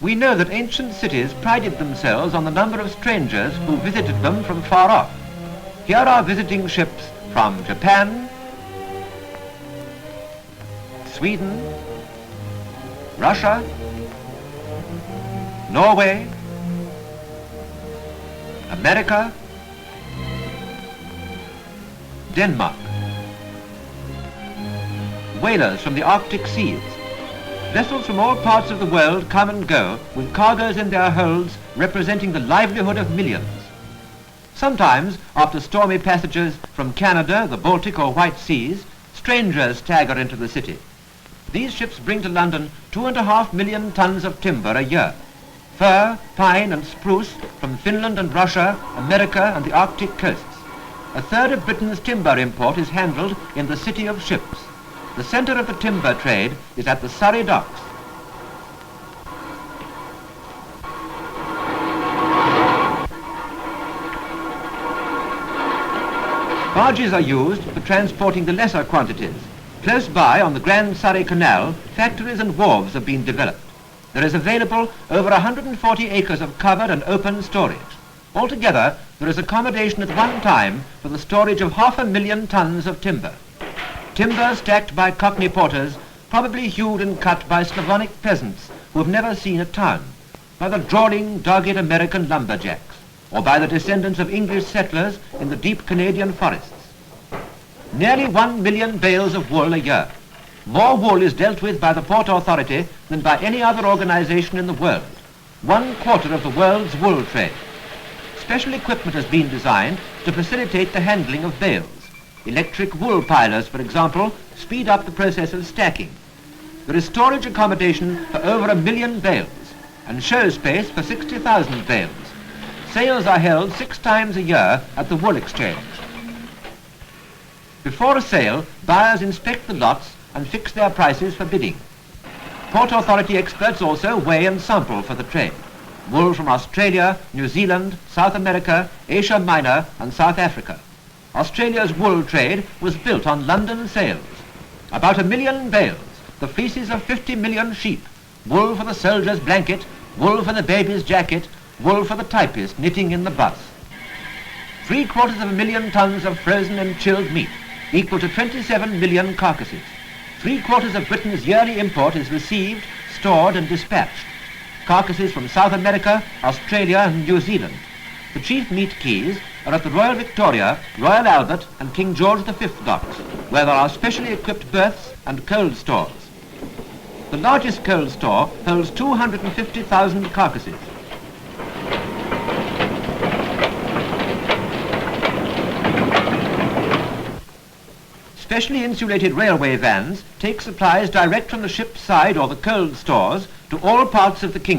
We know that ancient cities prided themselves on the number of strangers who visited them from far off. Here are visiting ships from Japan, Sweden, Russia, Norway, America, Denmark. Whalers from the Arctic seas. Vessels from all parts of the world come and go with cargoes in their holds representing the livelihood of millions. Sometimes, after stormy passages from Canada, the Baltic or White Seas, strangers stagger into the city. These ships bring to London 2.5 million tons of timber a year. Fir, pine and spruce from Finland and Russia, America and the Arctic coasts. A third of Britain's timber import is handled in the City of Ships. The centre of the timber trade is at the Surrey Docks. Barges are used for transporting the lesser quantities. Close by, on the Grand Surrey Canal, factories and wharves have been developed. There is available over 140 acres of covered and open storage. Altogether, there is accommodation at one time for the storage of 500,000 tons of timber. Timber stacked by Cockney porters, probably hewed and cut by Slavonic peasants who have never seen a town, by the drawling, dogged American lumberjacks, or by the descendants of English settlers in the deep Canadian forests. Nearly 1 million bales of wool a year. More wool is dealt with by the Port Authority than by any other organization in the world. 1/4 of the world's wool trade. Special equipment has been designed to facilitate the handling of bales. Electric wool pilers, for example, speed up the process of stacking. There is storage accommodation for over 1 million bales and show space for 60,000 bales. Sales are held 6 times a year at the Wool Exchange. Before a sale, buyers inspect the lots and fix their prices for bidding. Port Authority experts also weigh and sample for the trade. Wool from Australia, New Zealand, South America, Asia Minor and South Africa. Australia's wool trade was built on London sales. About 1 million bales, the fleeces of 50 million sheep, wool for the soldier's blanket, wool for the baby's jacket, wool for the typist knitting in the bus. 750,000 tons of frozen and chilled meat, equal to 27 million carcasses. 3/4 of Britain's yearly import is received, stored and dispatched. Carcasses from South America, Australia and New Zealand. The chief meat quays are at the Royal Victoria, Royal Albert and King George V docks, where there are specially equipped berths and cold stores. The largest cold store holds 250,000 carcasses. Specially insulated railway vans take supplies direct from the ship's side or the cold stores to all parts of the kingdom.